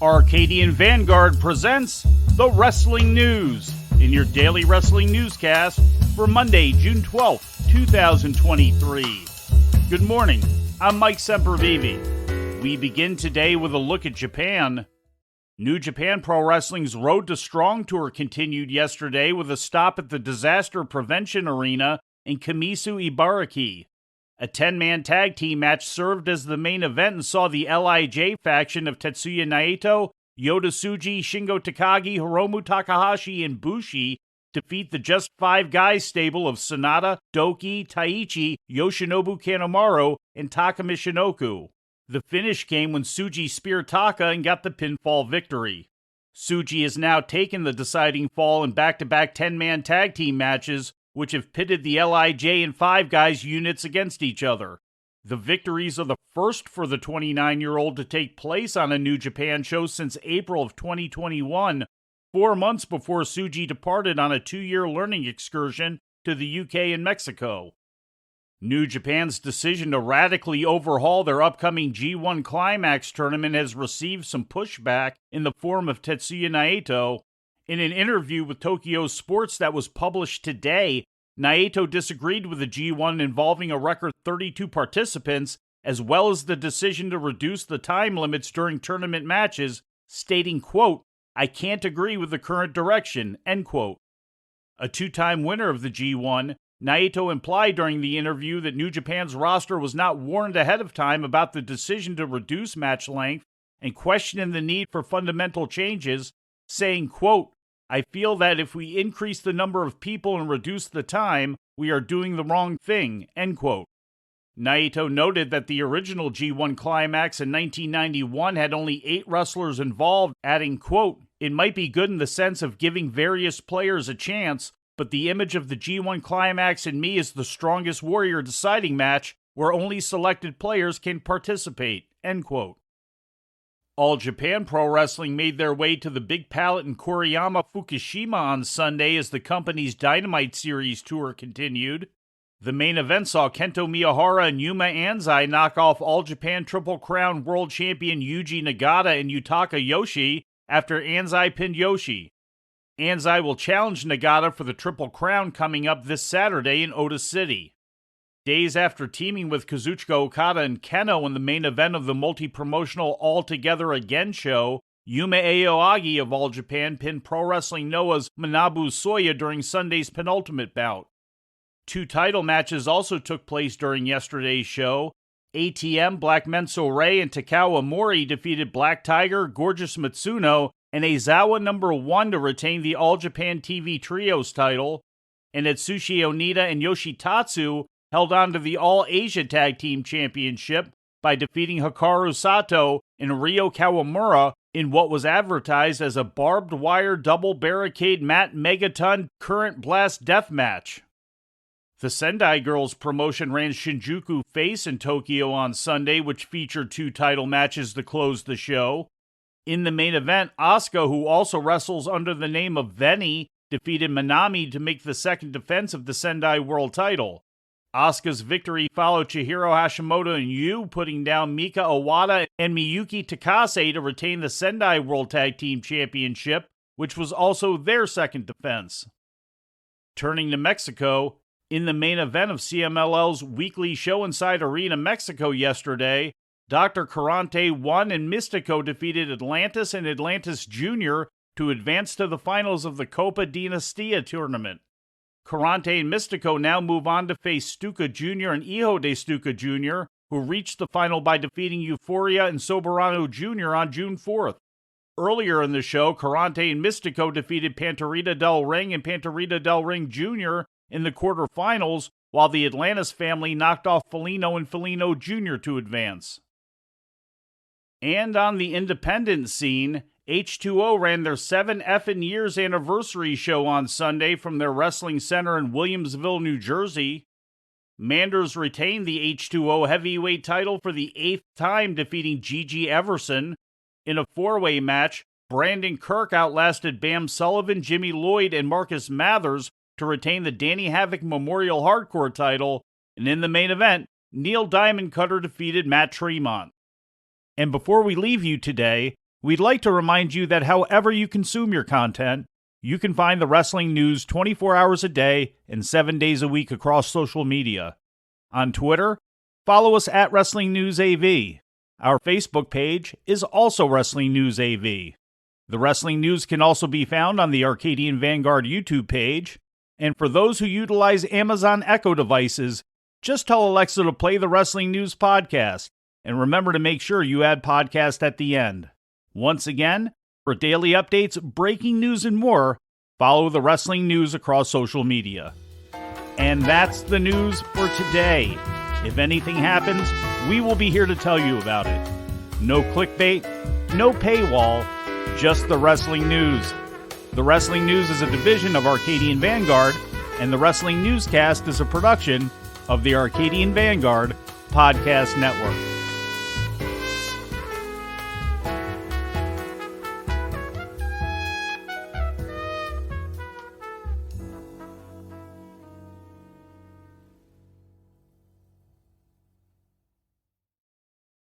Arcadian Vanguard presents The Wrestling News in your daily wrestling newscast for Monday, June 12th, 2023. Good morning, I'm Mike Sempervive. We begin today with a look at Japan. New Japan Pro Wrestling's Road to Strong Tour continued yesterday with a stop at the Disaster Prevention Arena in Kamisu, Ibaraki. A 10-man tag team match served as the main event and saw the LIJ faction of Tetsuya Naito, Yota Tsuji, Shingo Takagi, Hiromu Takahashi, and Bushi defeat the Just Five Guys stable of Sonata, Doki, Taichi, Yoshinobu Kanemaru, and Taka Michinoku. The finish came when Tsuji speared Taka and got the pinfall victory. Tsuji has now taken the deciding fall in back-to-back 10-man tag team matches, which have pitted the LIJ and Five Guys units against each other. The victories are the first for the 29-year-old to take place on a New Japan show since April of 2021, 4 months before Tsuji departed on a 2-year learning excursion to the UK and Mexico. New Japan's decision to radically overhaul their upcoming G1 Climax tournament has received some pushback in the form of Tetsuya Naito. In an interview with Tokyo Sports that was published today, Naito disagreed with the G1 involving a record 32 participants, as well as the decision to reduce the time limits during tournament matches, stating, quote, "I can't agree with the current direction," end quote. A two-time winner of the G1, Naito implied during the interview that New Japan's roster was not warned ahead of time about the decision to reduce match length and questioned the need for fundamental changes, saying, quote, "I feel that if we increase the number of people and reduce the time, we are doing the wrong thing," end quote. Naito noted that the original G1 Climax in 1991 had only 8 wrestlers involved, adding, quote, "It might be good in the sense of giving various players a chance, but the image of the G1 Climax in me is the strongest warrior deciding match where only selected players can participate," end quote. All Japan Pro Wrestling made their way to the Big Palette in Koriyama, Fukushima on Sunday as the company's Dynamite Series tour continued. The main event saw Kento Miyahara and Yuma Anzai knock off All Japan Triple Crown World Champion Yuji Nagata and Yutaka Yoshi after Anzai pinned Yoshi. Anzai will challenge Nagata for the Triple Crown coming up this Saturday in Ota City. Days after teaming with Kazuchika Okada and Keno in the main event of the multi-promotional All Together Again show, Yuma Aoyagi of All Japan pinned Pro Wrestling Noah's Manabu Soya during Sunday's penultimate bout. 2 title matches also took place during yesterday's show. ATM, Black Menso Ray, and Takawa Mori defeated Black Tiger, Gorgeous Matsuno, and Aizawa No. 1 to retain the All Japan TV Trios title. And Atsushi Onita and Yoshitatsu held on to the All-Asia Tag Team Championship by defeating Hikaru Sato and Ryo Kawamura in what was advertised as a barbed wire double barricade mat megaton current blast death match. The Sendai Girls promotion ran Shinjuku Face in Tokyo on Sunday, which featured 2 title matches to close the show. In the main event, Asuka, who also wrestles under the name of Veni, defeated Manami to make the second defense of the Sendai World title. Asuka's victory followed Chihiro Hashimoto and Yu putting down Mika Owada and Miyuki Takase to retain the Sendai World Tag Team Championship, which was also their second defense. Turning to Mexico, in the main event of CMLL's weekly show inside Arena Mexico yesterday, Dr. Carante won and Mystico defeated Atlantis and Atlantis Jr. to advance to the finals of the Copa Dinastia tournament. Carante and Mystico now move on to face Stuka Jr. and Hijo de Stuka Jr., who reached the final by defeating Euphoria and Soberano Jr. on June 4th. Earlier in the show, Carante and Mystico defeated Panterita del Ring and Panterita del Ring Jr. in the quarterfinals, while the Atlantis family knocked off Felino and Felino Jr. to advance. And on the independent scene, H2O ran their 7 effing years anniversary show on Sunday from their wrestling center in Williamsville, New Jersey. Manders retained the H2O heavyweight title for the 8th time, defeating Gigi Everson. In a 4-way match, Brandon Kirk outlasted Bam Sullivan, Jimmy Lloyd, and Marcus Mathers to retain the Danny Havoc Memorial Hardcore title. And in the main event, Neil Diamond Cutter defeated Matt Tremont. And before we leave you today, We'd like to remind you that however you consume your content, you can find the wrestling news 24 hours a day and 7 days a week across social media. On Twitter, follow us at Wrestling News AV. Our Facebook page is also Wrestling News AV. The wrestling news can also be found on the Arcadian Vanguard YouTube page. And for those who utilize Amazon Echo devices, just tell Alexa to play the Wrestling News podcast. And remember to make sure you add podcast at the end. Once again, for daily updates, breaking news, and more, follow the wrestling news across social media. And that's the news for today. If anything happens, we will be here to tell you about it. No clickbait, no paywall, just the wrestling news. The Wrestling News is a division of Arcadian Vanguard, and the Wrestling Newscast is a production of the Arcadian Vanguard Podcast Network.